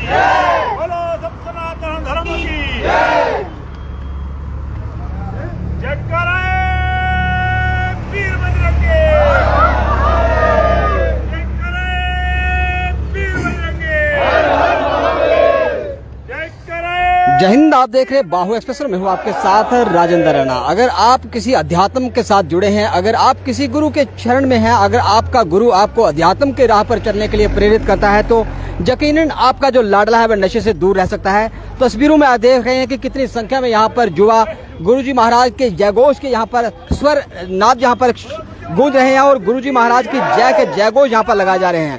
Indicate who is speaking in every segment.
Speaker 1: बोलो सब सनातन धर्म की जयकारा वीर बजरंगी, जयकारा वीर बजरंगी, जयकारा।
Speaker 2: जय हिंद। आप देख रहे हैं बाहु एक्सप्रेस और मैं हूं आपके साथ राजेंद्र रैना। अगर आप किसी अध्यात्म के साथ जुड़े हैं, अगर आप किसी गुरु के शरण में हैं, अगर आपका गुरु आपको अध्यात्म के राह पर चलने के लिए प्रेरित करता है तो यकीनन आपका जो लाडला है वह नशे से दूर रह सकता है। तस्वीरों में आप देख रहे हैं कि कितनी संख्या में यहाँ पर युवा गुरुजी महाराज के जयघोष के यहाँ पर स्वर नाद यहाँ पर गूंज रहे हैं और गुरुजी महाराज की जय के जयघोष यहाँ पर लगाए जा रहे हैं।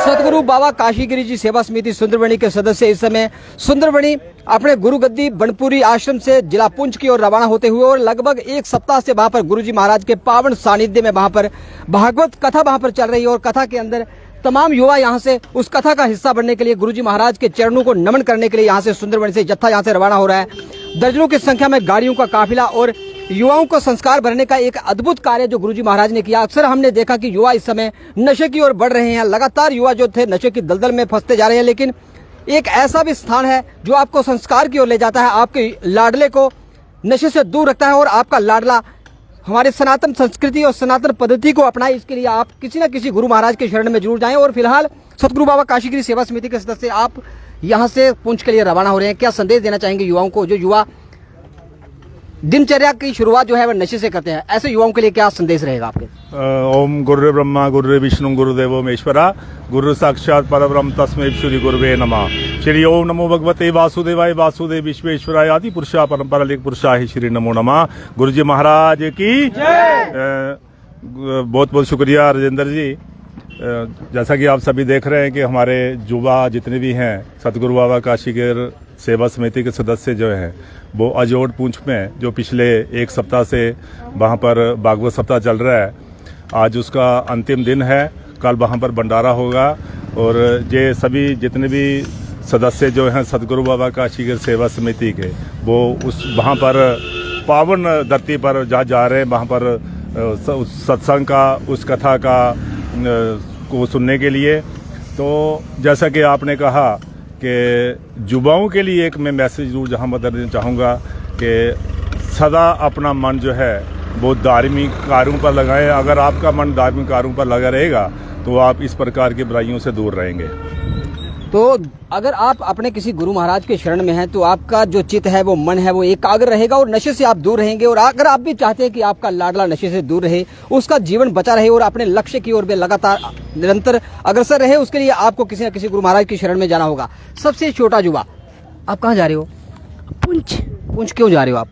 Speaker 2: सतगुरु बाबा काशीगिरी जी सेवा समिति सुंदरबनी के सदस्य इस समय सुंदरबनी अपने गुरु गद्दी बनपुरी आश्रम से जिला पुंछ की ओर रवाना होते हुए और लगभग एक सप्ताह से वहां पर गुरुजी महाराज के पावन सानिध्य में वहां पर भागवत कथा वहां पर चल रही है और कथा के अंदर तमाम युवा यहां से उस कथा का हिस्सा बनने के लिए गुरुजी महाराज के चरणों को नमन करने के लिए यहां से सुंदरबनी से जत्था यहां से रवाना हो रहा है। दर्जनों की संख्या में गाड़ियों का काफिला और युवाओं को संस्कार भरने का एक अद्भुत कार्य जो गुरुजी महाराज ने किया। अक्सर हमने देखा कि युवा इस समय नशे की ओर बढ़ रहे हैं, लगातार युवा जो थे नशे की दलदल में फंसते जा रहे हैं, लेकिन एक ऐसा भी स्थान है जो आपको संस्कार की ओर ले जाता है, आपके लाडले को नशे से दूर रखता है और आपका लाडला हमारे सनातन संस्कृति और सनातन पद्धति को अपनाए। इसके लिए आप किसी न किसी गुरु महाराज के शरण में जरूर जाएं। और फिलहाल सतगुरु बाबा काशीगिरी सेवा समिति के सदस्य आप यहाँ से पुंछ के लिए रवाना हो रहे हैं, क्या संदेश देना चाहेंगे युवाओं को, जो युवा दिनचर्या की शुरुआत जो है वह नशे से करते हैं, ऐसे युवाओं के लिए क्या संदेश रहेगा आपके?
Speaker 1: ओम गुरु ब्रह्मा गुरु विष्णु गुरुदेवो महेश्वरा गुरु साक्षात परब्रह्म तस्मै श्री गुरुवे नमः। श्री ओम नमो भगवते वासुदेवाय वासुदेव विश्वेश्वराय आदि पुरुषा परंपरा लेख पुरुषाय श्री नमो नमः। गुरुजी महाराज की बहुत बहुत शुक्रिया राजेंद्र जी। जैसा कि आप सभी देख रहे हैं कि हमारे युवा जितने भी हैं सतगुरु बाबा काशीगिर सेवा समिति के सदस्य जो हैं वो अजोड़ पुंछ में जो पिछले एक सप्ताह से वहाँ पर भागवत सप्ताह चल रहा है, आज उसका अंतिम दिन है। कल वहाँ पर भंडारा होगा और ये सभी जितने भी सदस्य जो हैं सतगुरु बाबा काशीगिर सेवा समिति के वो उस वहाँ पर पावन धरती पर जहाँ जा रहे हैं वहाँ पर सत्संग का उस कथा का को सुनने के लिए। तो जैसा कि आपने कहा कि युवाओं के लिए एक मैं मैसेज जरूर जहाँ बता देना चाहूँगा कि सदा अपना मन जो है वो धार्मिक कार्यों पर लगाएं। अगर आपका मन धार्मिक कार्यों पर लगा रहेगा तो आप इस प्रकार की बुराइयों से दूर रहेंगे।
Speaker 2: तो अगर आप अपने किसी गुरु महाराज के शरण में हैं तो आपका जो चित्त है वो मन है वो एकाग्र रहेगा और नशे से आप दूर रहेंगे। और अगर आप भी चाहते हैं कि आपका लाडला नशे से दूर रहे, उसका जीवन बचा रहे और अपने लक्ष्य की ओर भी लगातार निरंतर अग्रसर रहे, उसके लिए आपको किसी न किसी गुरु महाराज की शरण में जाना होगा। सबसे छोटा युवा, आप कहाँ जा रहे हो?
Speaker 3: पुंछ।
Speaker 2: पुंछ क्यों जा रहे हो आप?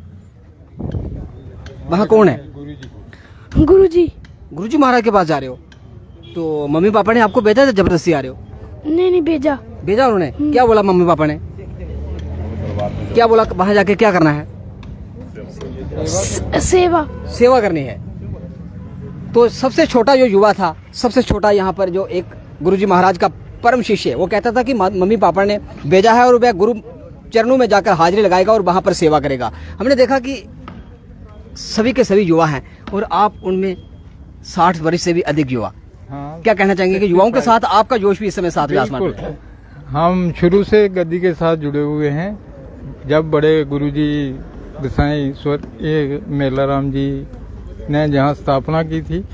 Speaker 2: वहाँ कौन है?
Speaker 3: गुरुजी।
Speaker 2: गुरुजी महाराज के पास जा रहे हो? तो मम्मी पापा ने आपको भेजा था जबरदस्ती आ रहे हो?
Speaker 3: नहीं भेजा
Speaker 2: उन्होंने। क्या बोला मम्मी पापा ने? क्या बोला वहां जाके क्या करना है? सेवा करनी है। तो सबसे छोटा जो युवा था, सबसे छोटा यहाँ पर जो एक गुरुजी महाराज का परम शिष्य, वो कहता था कि मम्मी पापा ने भेजा है और वह गुरु चरणों में जाकर हाजिरी लगाएगा और वहां पर सेवा करेगा। हमने देखा कि सभी के सभी युवा हैं और आप उनमें 60 वर्ष से भी अधिक युवा। हाँ, क्या कहना चाहेंगे कि युवाओं के साथ आपका जोश भी इस समय सातवें आसमान पर है?
Speaker 4: हम शुरू से गद्दी के साथ जुड़े हुए हैं। जब बड़े गुरुजी गोसाई ये मेलाराम जी ने जहाँ स्थापना की थी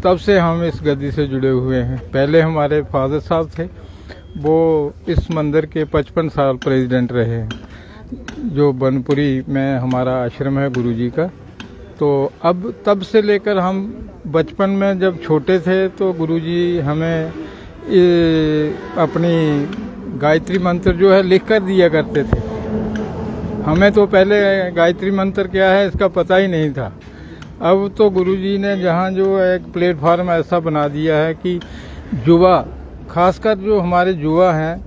Speaker 4: तब से हम इस गद्दी से जुड़े हुए हैं। पहले हमारे फादर साहब थे, वो इस मंदिर के 55 साल प्रेसिडेंट रहे हैं, जो बनपुरी में हमारा आश्रम है गुरुजी का। तो अब तब से लेकर हम बचपन में जब छोटे थे तो गुरुजी हमें अपनी गायत्री मंत्र जो है लिख कर दिया करते थे। हमें तो पहले गायत्री मंत्र क्या है इसका पता ही नहीं था। अब तो गुरुजी ने जहाँ जो एक प्लेटफार्म ऐसा बना दिया है कि युवा, खासकर जो हमारे युवा हैं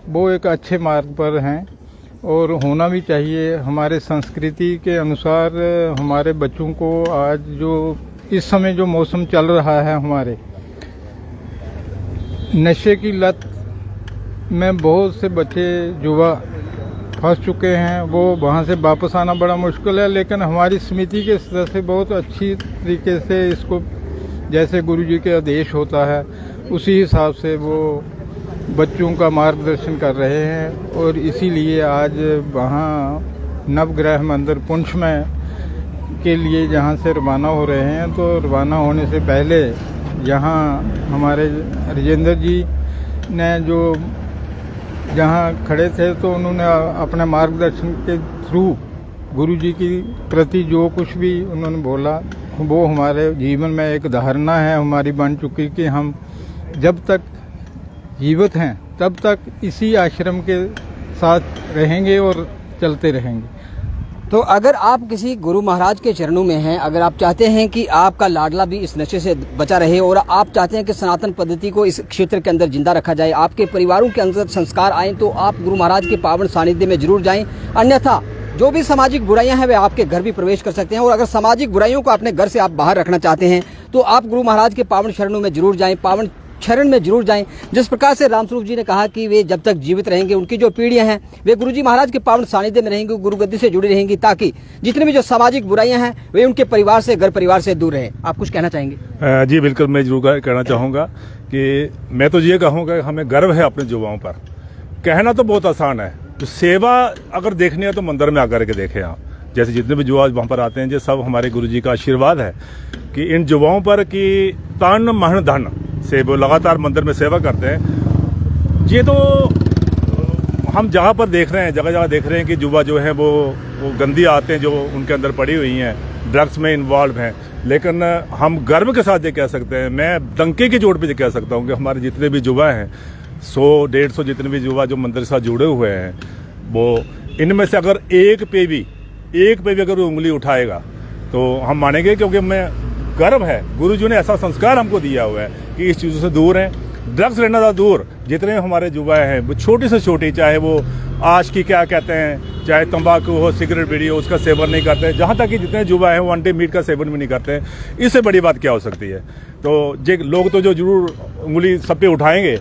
Speaker 4: वो एक अच्छे मार्ग पर हैं और होना भी चाहिए। हमारे संस्कृति के अनुसार हमारे बच्चों को आज जो इस समय जो मौसम चल रहा है, हमारे नशे की लत में बहुत से बच्चे युवा फंस चुके हैं, वो वहाँ से वापस आना बड़ा मुश्किल है। लेकिन हमारी समिति के सदस्य बहुत अच्छी तरीके से इसको, जैसे गुरुजी के आदेश होता है उसी हिसाब से वो बच्चों का मार्गदर्शन कर रहे हैं। और इसीलिए आज वहाँ नवग्रह मंदिर पुंछ में के लिए जहाँ से रवाना हो रहे हैं, तो रवाना होने से पहले यहाँ हमारे राजेंद्र जी ने जो जहाँ खड़े थे, तो उन्होंने अपने मार्गदर्शन के थ्रू गुरु जी की प्रति जो कुछ भी उन्होंने बोला, वो हमारे जीवन में एक धारणा है हमारी बन चुकी कि हम जब तक जीवित हैं तब तक इसी आश्रम के साथ रहेंगे और चलते रहेंगे।
Speaker 2: तो अगर आप किसी गुरु महाराज के चरणों में हैं, अगर आप चाहते हैं कि आपका लाडला भी इस नशे से बचा रहे और आप चाहते हैं कि सनातन पद्धति को इस क्षेत्र के अंदर जिंदा रखा जाए, आपके परिवारों के अंदर संस्कार आए, तो आप गुरु महाराज के पावन सानिध्य में जरूर जाएं। अन्यथा जो भी सामाजिक बुराइयां हैं वे आपके घर भी प्रवेश कर सकते हैं। और अगर सामाजिक बुराइयों को अपने घर से आप बाहर रखना चाहते हैं तो आप गुरु महाराज के पावन शरणों में जरूर जाएं, पावन शरण में जरूर जाएं। जिस प्रकार से रामस्वरूप जी ने कहा कि वे जब तक जीवित रहेंगे, उनकी जो पीढ़ियां हैं वे गुरुजी महाराज के पावन सानिध्य में रहेंगी, गुरु गद्दी से जुड़ी रहेंगी, ताकि जितनी भी जो सामाजिक बुराइयां हैं वे उनके परिवार से, घर परिवार से दूर रहे। आप कुछ कहना चाहेंगे?
Speaker 1: जी बिल्कुल, मैं जरूर कहना चाहूँगा कि मैं तो ये कहूँगा कि हमें गर्व है अपने युवाओं पर। कहना तो बहुत आसान है, तो सेवा अगर देखनी है तो मंदिर में आकर के देखें आप। जैसे जितने भी युवा वहाँ पर आते हैं, ये सब हमारे गुरुजी का आशीर्वाद है कि इन युवाओं पर कि तन मन धन से वो लगातार मंदिर में सेवा करते हैं। ये तो हम जगह पर देख रहे हैं, जगह जगह देख रहे हैं कि युवा जो है वो गंदी आते हैं जो उनके अंदर पड़ी हुई हैं, ड्रग्स में इन्वॉल्व हैं। लेकिन हम गर्व के साथ ये कह सकते हैं, मैं डंके की जोड़ पे ये कह सकता हूँ कि हमारे जितने भी युवा हैं, 100-150 जितने भी युवा जो मंदिर के साथ जुड़े हुए हैं, वो इनमें से अगर एक पे भी अगर उंगली उठाएगा तो हम मानेंगे, क्योंकि हमें गर्व है। गुरुजी ने ऐसा संस्कार हमको दिया हुआ है कि इस चीज़ों से दूर हैं, ड्रग्स रहना था दूर। जितने हमारे युवा हैं वो छोटी से छोटी, चाहे वो आशिकी क्या कहते हैं, चाहे तंबाकू हो, सिगरेट बीड़ी हो, उसका सेवन नहीं करते हैं। जहाँ तक कि जितने युवा हैं वो अंडे मीट का सेवन भी नहीं करते हैं। इससे बड़ी बात क्या हो सकती है? तो ये लोग तो जो जरूर उंगली सब पे उठाएंगे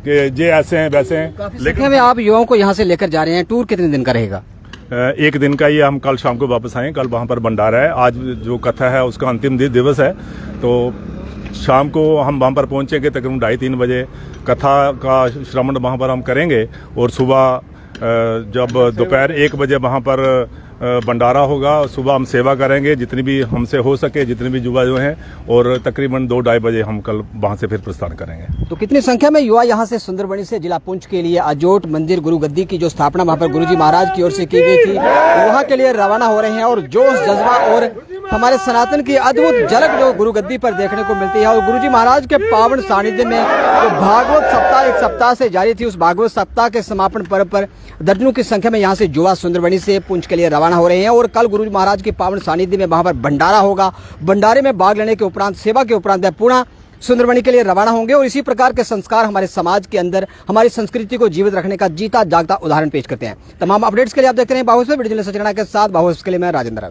Speaker 1: कि ये ऐसे हैं वैसे हैं।
Speaker 2: लेकिन आप युवाओं को यहाँ से लेकर जा रहे हैं, टूर कितने दिन का रहेगा?
Speaker 1: एक दिन का ही, हम कल शाम को वापस आए। कल वहाँ पर भंडारा है, आज जो कथा है उसका अंतिम दिवस है। तो शाम को हम वहाँ पर पहुँचेंगे, तकरीबन 2:30-3 बजे कथा का श्रवण वहाँ पर हम करेंगे। और सुबह जब दोपहर 1 बजे वहाँ पर भंडारा होगा, सुबह हम सेवा करेंगे जितनी भी हमसे हो सके, जितने भी युवा जो हैं, और तकरीबन 2-2:30 बजे हम कल वहाँ से फिर प्रस्थान करेंगे।
Speaker 2: तो कितनी संख्या में युवा यहाँ से सुंदरबनी से जिला पुंछ के लिए अजोट मंदिर गुरु गद्दी की जो स्थापना वहाँ पर गुरुजी महाराज की ओर से की गई थी, वहाँ के लिए रवाना हो रहे हैं। और जोश, जज्बा और हमारे सनातन की अद्भुत झलक जो गुरु गद्दी पर देखने को मिलती है। और गुरुजी महाराज के पावन सानिध्य में जो भागवत सप्ताह 1 सप्ताह से जारी थी, उस भागवत सप्ताह के समापन पर्व पर दर्जनों की संख्या में यहाँ से युवा सुंदरबनी से पुंछ के लिए रवाना हो रहे हैं। और कल गुरुजी महाराज के पावन सानिध्य में वहाँ पर भंडारा होगा। भंडारे में भाग लेने के उपरांत, सेवा के उपरांत पुनः सुंदरबनी के लिए रवाना होंगे। और इसी प्रकार के संस्कार हमारे समाज के अंदर हमारी संस्कृति को जीवित रखने का जीता जागता उदाहरण पेश करते हैं। तमाम अपडेट्स के लिए आप देखते रहे बाहुस में, वीडियो सचना के साथ। बाहुस के लिए मैं राजेंद्र।